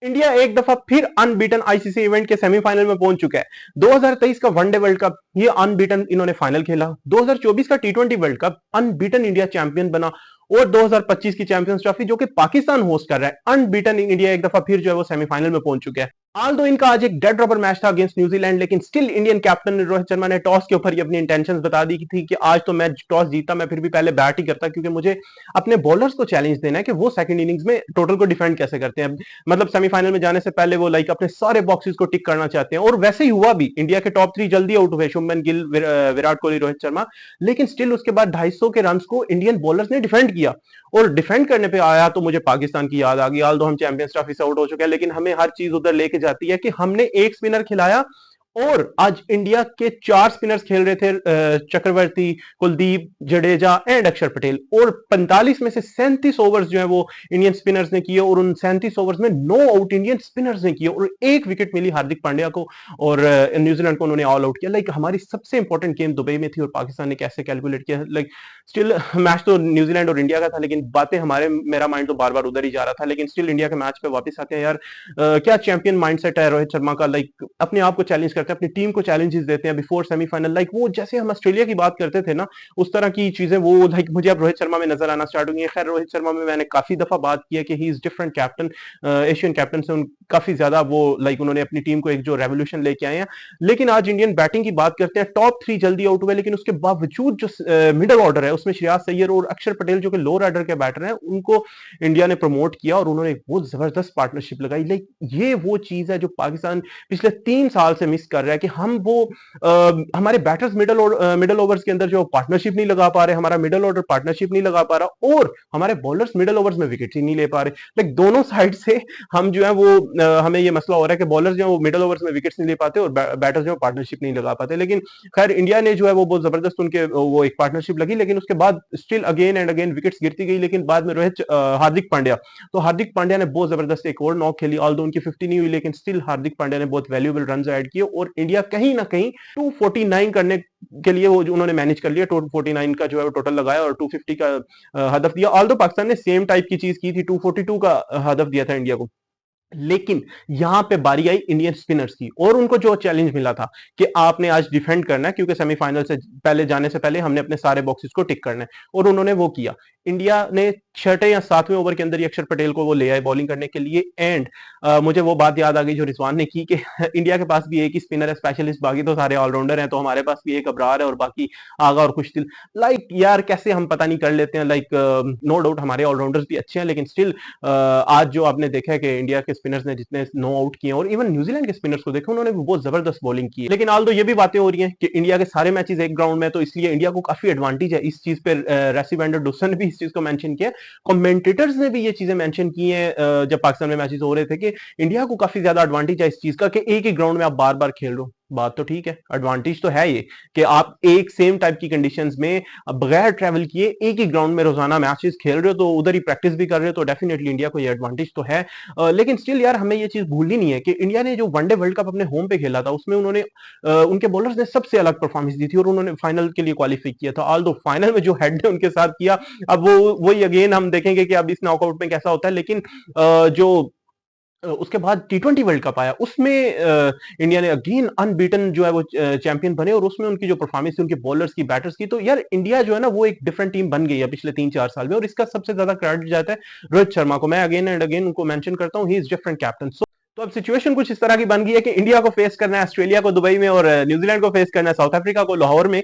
India एक दफा फिर अनबीटन आईसीसी इवेंट के सेमीफाइनल में पहुंच चुका है। 2023 का वनडे वर्ल्ड कप ये अनबीटन इन्होंने फाइनल खेला। 2024 का टी20 world cup unbeaten India champion बना। और 2025 की चैंपियंस ट्रॉफी जो कि पाकिस्तान होस्ट कर रहा है, अनबीटन इंडिया एक दफा फिर जो है वो सेमीफाइनल में पहुंच चुका है। आल दो इनका आज एक डेड रबर मैच था अगेंस्ट न्यूजीलैंड, लेकिन still Indian captain Rohit Sharma ने टॉस के ऊपर ही अपनी इंटेंशंस बता दी थी कि आज तो मैं टॉस जीता मैं फिर भी पहले बैट ही करता, क्योंकि मुझे अपने बॉलर्स को चैलेंज देना है कि वो सेकंड इनिंग्स में टोटल को डिफेंड कैसे करते हैं। मतलब सेमीफाइनल में जाने से पहले वो लाइक अपने सारे बॉक्सेस को टिक करना चाहते हैं, और वैसे ही हुआ भी। इंडिया के टॉप 3 जल्दी आउट हुए, शुभमन गिल, विराट कोहली, रोहित शर्मा। लेकिन स्टिल उसके बाद 250 के रन को इंडियन बॉलर्स ने डिफेंड किया, और डिफेंड करने पे आया तो मुझे पाकिस्तान की याद आ गई। आल दो हम चैंपियंस ट्रॉफी से आउट हो चुके हैं, लेकिन हमें हर चीज उधर लेके जाती है कि हमने एक स्पिनर खिलाया, और आज इंडिया के 4 स्पिनर्स खेल रहे थे, चक्रवर्ती, कुलदीप, जडेजा एंड अक्षर पटेल, और 45 में से 37 ओवर्स जो है वो इंडियन स्पिनर्स ने किए, और उन 37 ओवर्स में 9 आउट इंडियन स्पिनर्स ने किए, और एक विकेट मिली हार्दिक पांड्या को, और न्यूजीलैंड को उन्होंने ऑल आउट किया। लाइक हमारी सबसे इंपॉर्टेंट गेम दुबई में थी, और पाकिस्तान ने कैसे कैलकुलेट किया। लाइक स्टिल मैच तो न्यूजीलैंड और इंडिया का था, लेकिन बातें मेरा माइंड तो बार बार उधर ही जा रहा था। लेकिन स्टिल इंडिया के मैच पे वापस आते हैं यार। क्या चैंपियन माइंडसेट है रोहित शर्मा का। लाइक अपने आप को चैलेंज करते हैं, अपनी टीम को चैलेंजेस देते हैं बिफोर सेमीफाइनल। लाइक वो जैसे हम ऑस्ट्रेलिया की बात करते थे ना, उस तरह की चीजें वो लाइक मुझे अब रोहित शर्मा में नजर आना स्टार्ट हो गई है। खैर रोहित शर्मा में मैंने काफी दफा बात की है कि he is different captain, Asian captain से काफी ज्यादा वो लाइक उन्होंने अपनी टीम को एक जो रेवोल्यूशन लेके आए हैं। लेकिन आज इंडियन बैटिंग की बात करते हैं, टॉप 3 जल्दी आउट हुए, लेकिन उसके बावजूद जो मिडल ऑर्डर है उसमें श्रेयस अय्यर और अक्षर पटेल जो कि लोअर ऑर्डर के बैटर हैं, उनको इंडिया ने प्रमोट किया, और उन्होंने एक बहुत जबरदस्त पार्टनरशिप लगाई। लाइक ये वो चीज है जो पाकिस्तान पिछले 3 साल से मिस कर रहा है, कि हम वो हमारे बैटर्स मिडल ओवर्स के अंदर जो पार्टनरशिप नहीं लगा पा रहे, हमारा मिडल ऑर्डर पार्टनरशिप नहीं लगा पा रहा, और हमारे बॉलर्स मिडल ओवर्स में विकेट ही नहीं ले पा रहे। लाइक दोनों साइड से हम जो है वो हमें ये मसला हो रहा है कि बॉलर्स जो है वो मिडल ओवर्स में विकेट्स नहीं ले पाते, और बैटर्स जो है पार्टनरशिप नहीं लगा पाते। लेकिन खैर इंडिया ने जो है वो बहुत जबरदस्त उनके वो एक पार्टनरशिप लगी, लेकिन उसके बाद still again and again wickets गिरती गई। लेकिन बाद में हार्दिक पांड्या, तो हार्दिक पांड्या ने बहुत जबरदस्त एक और नॉक खेली। ऑल्दो उनकी 50 नहीं हुई, लेकिन स्टिल हार्दिक पांड्या ने बहुत वैल्यूएबल रन ऐड किए, और इंडिया कहीं ना कहीं 249 करने के लिए वो जो उन्होंने मैनेज कर लिया। 249 का जो है टोटल लगाया, और 250 का हदफ दिया। ऑल्दो पाकिस्तान ने सेम टाइप की चीज की थी, 242 का हदफ दिया था इंडिया को। लेकिन यहां पे बारी आई इंडियन स्पिनर्स की, और उनको जो चैलेंज मिला था कि आपने आज डिफेंड करना है, क्योंकि सेमीफाइनल से पहले जाने से पहले हमने अपने सारे बॉक्सेस को टिक करना है, और उन्होंने वो किया। इंडिया ने 6 या 7वें ओवर के अंदर ही अक्षर पटेल को वो ले आए बॉलिंग करने के लिए। एंड मुझे वो बात याद आ गई जो रिजवान ने की कि इंडिया के पास भी एक ही स्पिनर है स्पेशलिस्ट, बाकी तो सारे ऑलराउंडर हैं, तो हमारे पास भी एक अबरार है और बाकी आगा और खुशदिल। लाइक यार कैसे हम पता नहीं कर लेते हैं। लाइक नो डाउट हमारे ऑलराउंडर्स भी अच्छे हैं, लेकिन स्टिल आज जो आपने देखा है कि इंडिया के स्पिनर्स ने जितने नो आउट किए, और इवन न्यूजीलैंड के स्पिनर्स को देखा, उन्होंने भी बहुत जबरदस्त बॉलिंग की है। लेकिन आल दो ये भी बातें हो रही हैं कि इंडिया के सारे मैचेस एक ग्राउंड में, तो इसलिए इंडिया को काफी एडवांटेज है इस चीज पे। रेसी वैंडर डुसन ने भी इस चीज को मेंशन किया, कमेंटेटर्स ने भी ये चीजें मेंशन की हैं जब पाकिस्तान में मैचेस हो रहे थे, कि इंडिया को काफी ज्यादा एडवांटेज है इस चीज का कि एक ही ग्राउंड में आप बार बार खेल रहे हो। बात तो ठीक है, एडवांटेज तो है ये कि आप एक सेम टाइप की कंडीशंस में बगैर ट्रैवल किए एक ही ग्राउंड में रोजाना मैचेस खेल रहे हो, तो उधर ही प्रैक्टिस भी कर रहे हो, तो डेफिनेटली इंडिया को ये एडवांटेज तो है। लेकिन स्टिल यार हमें ये चीज भूलनी नहीं है कि इंडिया ने जो वनडे वर्ल्ड कप अपने होम पे खेला था, उसमें उन्होंने उनके बॉलर्स ने सबसे अलग परफॉर्मेंस दी थी, और उन्होंने फाइनल के लिए क्वालिफाई किया था। ऑल दो फाइनल में जो हेड ने उनके साथ किया, अब वो वही अगेन हम देखेंगे कि अब इस नॉकआउट में कैसा होता है। लेकिन जो उसके बाद टी20 वर्ल्ड कप आया, उसमें इंडिया ने अगेन अनबीटन जो है वो चैंपियन बने, और उसमें उनकी जो परफॉर्मेंस थी उनके बॉलर्स की, बैटर्स की, तो यार इंडिया जो है ना वो एक डिफरेंट टीम बन गई है पिछले 3-4 साल में, और इसका सबसे ज्यादा क्रेडिट जाता है रोहित शर्मा को। मैं अगेन एंड अगेन उनको मेंशन करता हूँ, ही इज डिफरेंट कैप्टन। तो अब सिचुएशन कुछ इस तरह की बन गई है कि इंडिया को फेस करना है ऑस्ट्रेलिया को दुबई में, और न्यूजीलैंड को फेस करना है साउथ अफ्रीका को लाहौर में।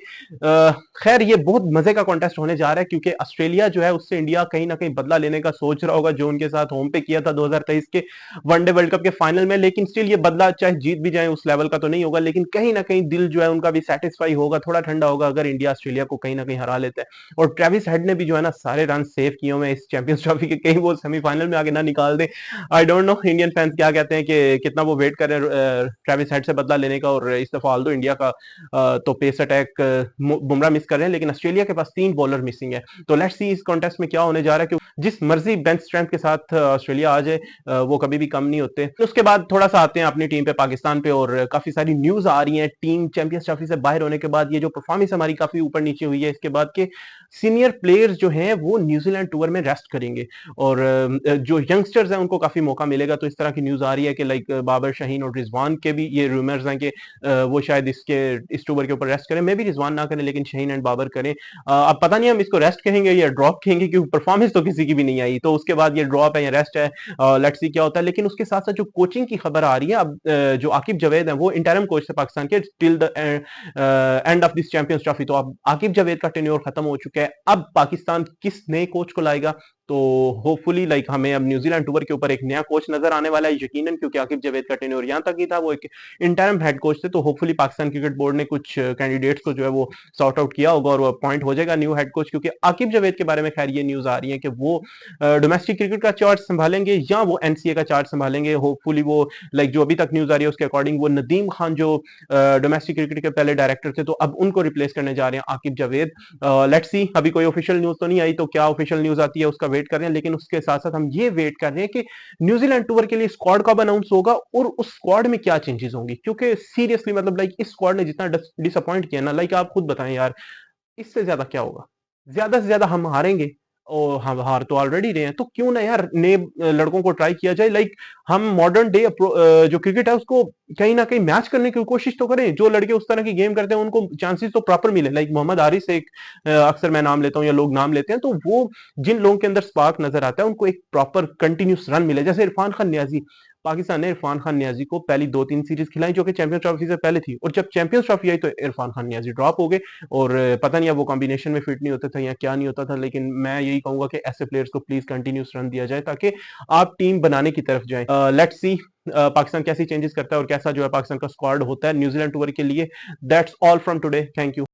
खैर ये बहुत मजे का कॉन्टेस्ट होने जा रहा है, क्योंकि ऑस्ट्रेलिया जो है उससे इंडिया कहीं ना कहीं बदला लेने का सोच रहा होगा, जो उनके साथ होम पे किया था 2023 के वनडे वर्ल्ड कप के फाइनल में। लेकिन स्टिल ये बदला चाहे जीत भी जाए उस लेवल का तो नहीं होगा, लेकिन कहीं ना कहीं दिल जो है उनका भी सेटिस्फाई होगा, थोड़ा ठंडा होगा अगर इंडिया ऑस्ट्रेलिया को कहीं ना कहीं हरा लेता है। और ट्रेविस हेड ने भी जो है ना सारे रन सेव किए हुए इस चैंपियंस ट्रॉफी के, कहीं वो सेमीफाइनल में आगे ना निकाल दे। I don't know Indian fans क्या कहते हैं कि कितना वो वेट कर रहे हैं ट्रेविस हेड से बदला लेने का, और इस दफा आल्दो इंडिया का तो पेस अटैक बुमराह मिस कर रहे हैं, लेकिन ऑस्ट्रेलिया के पास 3 बॉलर मिसिंग है। तो लेट्स सी इस कॉन्टेस्ट में क्या होने जा रहा है, कि जिस मर्जी बेंच स्ट्रेंथ के साथ ऑस्ट्रेलिया आ जाए वो कभी भी कम नहीं होते। उसके बाद थोड़ा सा आते हैं अपनी टीम पे, पाकिस्तान पे, और काफी सारी न्यूज आ रही है टीम चैंपियंस ट्रॉफी से बाहर होने के बाद। ये जो परफॉर्मेंस हमारी काफी ऊपर नीचे हुई है, इसके बाद के सीनियर प्लेयर्स जो हैं वो न्यूजीलैंड टूर में रेस्ट करेंगे, और जो यंगस्टर्स हैं उनको काफी मौका मिलेगा। तो इस तरह की न्यूज आ रही है कि लाइक बाबर, शाहीन और रिजवान के भी ये रूमर्स हैं कि वो शायद इस टूर के ऊपर रेस्ट करें। मे भी रिजवान ना करें, लेकिन शाहीन एंड बाबर करें। अब पता नहीं हम इसको रेस्ट कहेंगे या ड्रॉप कहेंगे, क्योंकि परफॉर्मेंस तो किसी की भी नहीं आई। तो उसके बाद ये ड्रॉप है या रेस्ट है, लेट्स सी क्या होता है। लेकिन उसके साथ साथ जो कोचिंग की खबर आ रही है, अब जो आकिब जावेद है वो इंटरिम कोच थे पाकिस्तान के till the end of this champions trophy. तो अब आकिब जावेद का टेन्योर खत्म हो चुका है। अब पाकिस्तान किस नए कोच को लाएगा, तो होपफुली लाइक हमें अब न्यूजीलैंड टूर के ऊपर एक नया कोच नजर आने वाला है यकीनन, क्योंकि आकिब जावेद का टेन्योर यहां तक ही था, वो एक इंटरिम हेड कोच थे। तो होपफुली पाकिस्तान क्रिकेट बोर्ड ने कुछ कैंडिडेट्स को जो है वो सॉर्ट आउट किया होगा और वो अपॉइंट हो जाएगा न्यू हेड कोच। क्योंकि आकिब जावेद के बारे में खैर ये न्यूज आ रही है कि वो डोमेस्टिक क्रिकेट का चार्ज संभालेंगे या वो एनसीए का चार्ज संभालेंगे। होपफुली वो लाइक जो अभी तक न्यूज आ रही है उसके अकॉर्डिंग वो नदीम खान जो डोमेस्टिक क्रिकेट के पहले डायरेक्टर थे, तो अब उनको रिप्लेस करने जा रहे हैं आकिब जावेद। लेट्स सी, अभी कोई ऑफिशियल न्यूज तो नहीं आई, तो क्या ऑफिशियल न्यूज आती है उसका वेट कर रहे हैं। लेकिन उसके साथ साथ हम ये वेट कर रहे हैं कि न्यूजीलैंड टूर के लिए स्क्वाड कब अनाउंस होगा और उस स्क्वाड में क्या चेंजेस होंगी। क्योंकि सीरियसली मतलब लाइक इस स्क्वाड ने जितना डिसअपॉइंट किया ना, लाइक आप खुद बताएं यार, इससे ज्यादा क्या होगा। ज्यादा से ज्यादा हम हारेंगे, और हम हार तो ऑलरेडी रहे हैं। तो क्यों ना यार नए लड़कों को ट्राई किया जाए। लाइक हम मॉडर्न डे जो क्रिकेट है उसको कहीं ना कहीं मैच करने की कोशिश तो करें। जो लड़के उस तरह की गेम करते हैं उनको चांसेस तो प्रॉपर मिले। लाइक मोहम्मद आरिस एक अक्सर मैं नाम लेता हूँ या लोग नाम लेते हैं, तो वो जिन लोगों के अंदर स्पार्क नजर आता है उनको एक प्रॉपर कंटिन्यूस रन मिले। जैसे इरफान खान नियाजी, पाकिस्तान ने इरफान खान नियाजी को पहली 2-3 सीरीज खिलाई जो कि चैंपियंस ट्रॉफी से पहले थी, और जब चैंपियंस ट्रॉफी आई तो इरफान खान नियाजी ड्रॉप हो गए, और पता नहीं अब वो कॉम्बिनेशन में फिट नहीं होते थे या क्या नहीं होता था। लेकिन मैं यही कहूंगा कि ऐसे प्लेयर्स को प्लीज कंटिन्यूस रन दिया जाए ताकि आप टीम बनाने की तरफ जाए। लेट्स सी पाकिस्तान कैसी चेंजेस करता है और कैसा जो है पाकिस्तान का स्क्वाड होता है न्यूजीलैंड टूर के लिए। That's all from today, thank you.